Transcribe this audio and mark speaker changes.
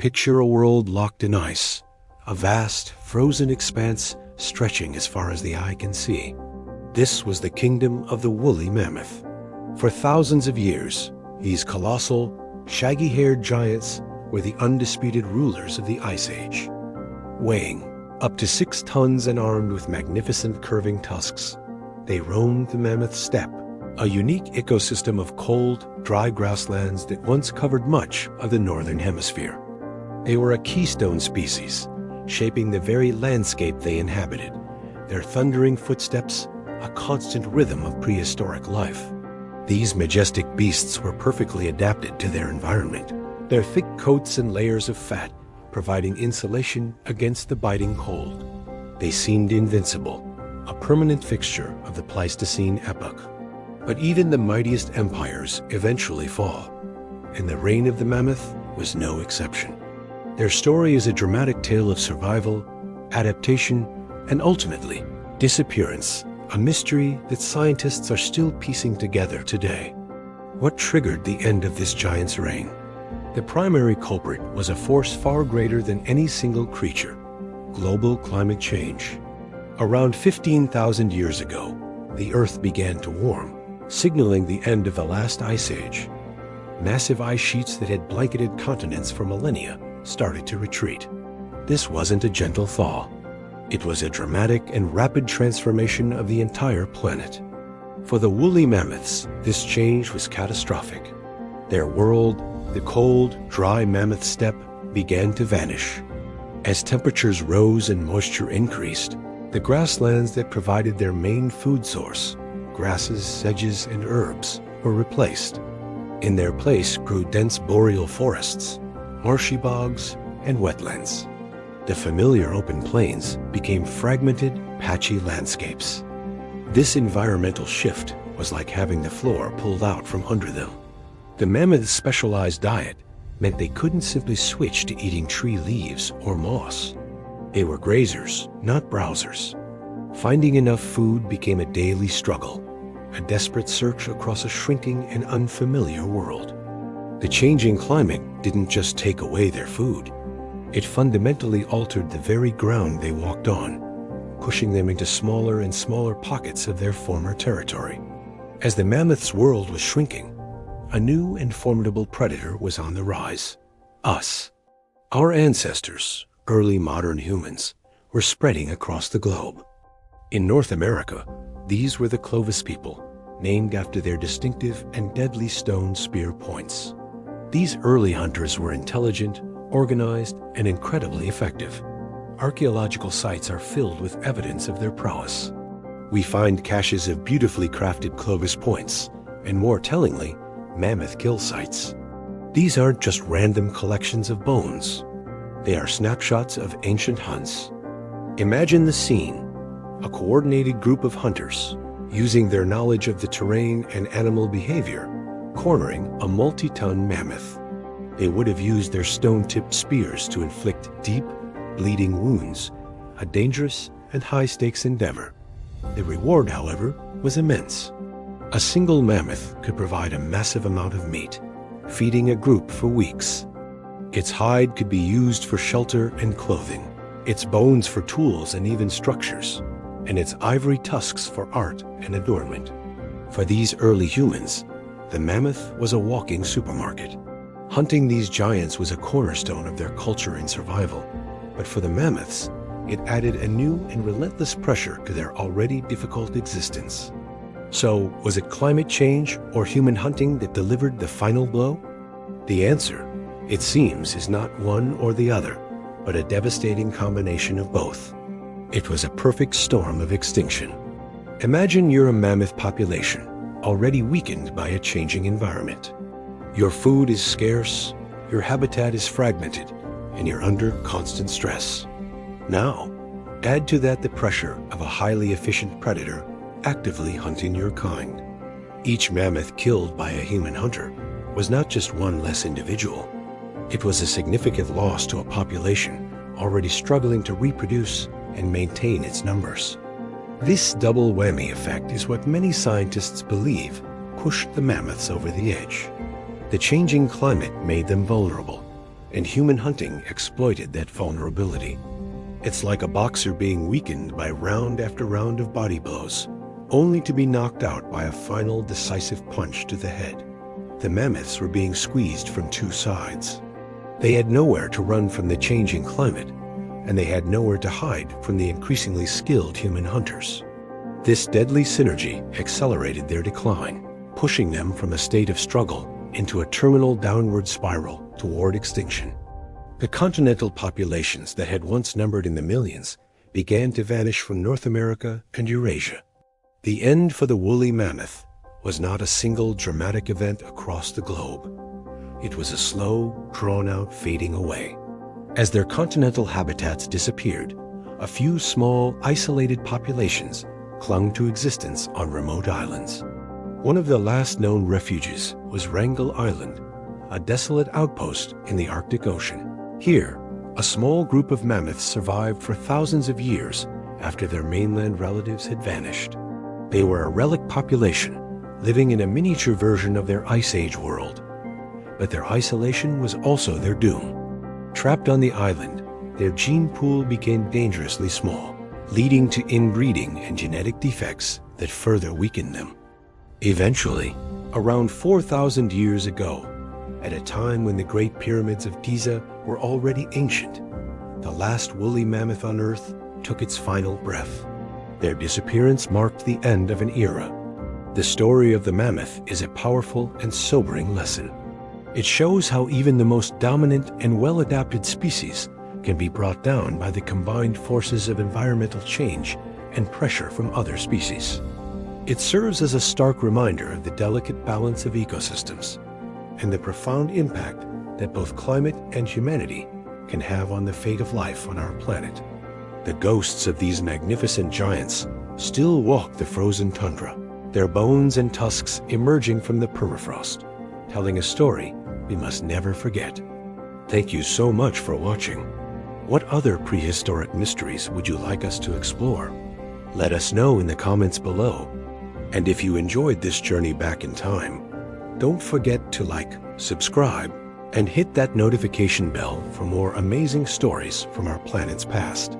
Speaker 1: Picture a world locked in ice, a vast, frozen expanse stretching as far as the eye can see. This was the kingdom of the woolly mammoth. For thousands of years, these colossal, shaggy-haired giants were the undisputed rulers of the Ice Age. Weighing up to 6 tons and armed with magnificent curving tusks, they roamed the Mammoth Steppe, a unique ecosystem of cold, dry grasslands that once covered much of the northern hemisphere. They were a keystone species, shaping the very landscape they inhabited, their thundering footsteps a constant rhythm of prehistoric life. These majestic beasts were perfectly adapted to their environment, their thick coats and layers of fat providing insulation against the biting cold. They seemed invincible, a permanent fixture of the Pleistocene epoch. But even the mightiest empires eventually fall, and the reign of the mammoth was no exception. Their story is a dramatic tale of survival, adaptation, and ultimately, disappearance, a mystery that scientists are still piecing together today. What triggered the end of this giant's reign? The primary culprit was a force far greater than any single creature: global climate change. Around 15,000 years ago, the Earth began to warm, signaling the end of the last ice age. Massive ice sheets that had blanketed continents for millennia started to retreat. This wasn't a gentle thaw. It was a dramatic and rapid transformation of the entire planet. For the woolly mammoths, this change was catastrophic. Their world, the cold, dry Mammoth Steppe, began to vanish. As temperatures rose and moisture increased, the grasslands that provided their main food source, grasses, sedges, and herbs, were replaced. In their place grew dense boreal forests, marshy bogs, and wetlands. The familiar open plains became fragmented, patchy landscapes. This environmental shift was like having the floor pulled out from under them. The mammoth's specialized diet meant they couldn't simply switch to eating tree leaves or moss. They were grazers, not browsers. Finding enough food became a daily struggle, a desperate search across a shrinking and unfamiliar world. The changing climate didn't just take away their food. It fundamentally altered the very ground they walked on, pushing them into smaller and smaller pockets of their former territory. As the mammoth's world was shrinking, a new and formidable predator was on the rise: us. Our ancestors, early modern humans, were spreading across the globe. In North America, these were the Clovis people, named after their distinctive and deadly stone spear points. These early hunters were intelligent, organized, and incredibly effective. Archaeological sites are filled with evidence of their prowess. We find caches of beautifully crafted Clovis points, and more tellingly, mammoth kill sites. These aren't just random collections of bones. They are snapshots of ancient hunts. Imagine the scene: a coordinated group of hunters, using their knowledge of the terrain and animal behavior, cornering a multi-ton mammoth. They would have used their stone-tipped spears to inflict deep, bleeding wounds, a dangerous and high-stakes endeavor. The reward, however, was immense. A single mammoth could provide a massive amount of meat, feeding a group for weeks. Its hide could be used for shelter and clothing, its bones for tools and even structures, and its ivory tusks for art and adornment. For these early humans, the mammoth was a walking supermarket. Hunting these giants was a cornerstone of their culture and survival. But for the mammoths, it added a new and relentless pressure to their already difficult existence. So, was it climate change or human hunting that delivered the final blow? The answer, it seems, is not one or the other, but a devastating combination of both. It was a perfect storm of extinction. Imagine you're a mammoth population, already weakened by a changing environment. Your food is scarce, your habitat is fragmented, and you're under constant stress. Now, add to that the pressure of a highly efficient predator actively hunting your kind. Each mammoth killed by a human hunter was not just one less individual. It was a significant loss to a population already struggling to reproduce and maintain its numbers. This double whammy effect is what many scientists believe pushed the mammoths over the edge. The changing climate made them vulnerable, and human hunting exploited that vulnerability. It's like a boxer being weakened by round after round of body blows, only to be knocked out by a final decisive punch to the head. The mammoths were being squeezed from two sides. They had nowhere to run from the changing climate, and they had nowhere to hide from the increasingly skilled human hunters. This deadly synergy accelerated their decline, pushing them from a state of struggle into a terminal downward spiral toward extinction. The continental populations that had once numbered in the millions began to vanish from North America and Eurasia. The end for the woolly mammoth was not a single dramatic event across the globe. It was a slow, drawn-out fading away. As their continental habitats disappeared, a few small, isolated populations clung to existence on remote islands. One of the last known refuges was Wrangel Island, a desolate outpost in the Arctic Ocean. Here, a small group of mammoths survived for thousands of years after their mainland relatives had vanished. They were a relic population, living in a miniature version of their Ice Age world. But their isolation was also their doom. Trapped on the island, their gene pool became dangerously small, leading to inbreeding and genetic defects that further weakened them. Eventually, around 4,000 years ago, at a time when the Great Pyramids of Giza were already ancient, the last woolly mammoth on Earth took its final breath. Their disappearance marked the end of an era. The story of the mammoth is a powerful and sobering lesson. It shows how even the most dominant and well-adapted species can be brought down by the combined forces of environmental change and pressure from other species. It serves as a stark reminder of the delicate balance of ecosystems and the profound impact that both climate and humanity can have on the fate of life on our planet. The ghosts of these magnificent giants still walk the frozen tundra, their bones and tusks emerging from the permafrost, telling a story we must never forget. Thank you so much for watching. What other prehistoric mysteries would you like us to explore? Let us know in the comments below. And if you enjoyed this journey back in time, don't forget to like, subscribe, and hit that notification bell for more amazing stories from our planet's past.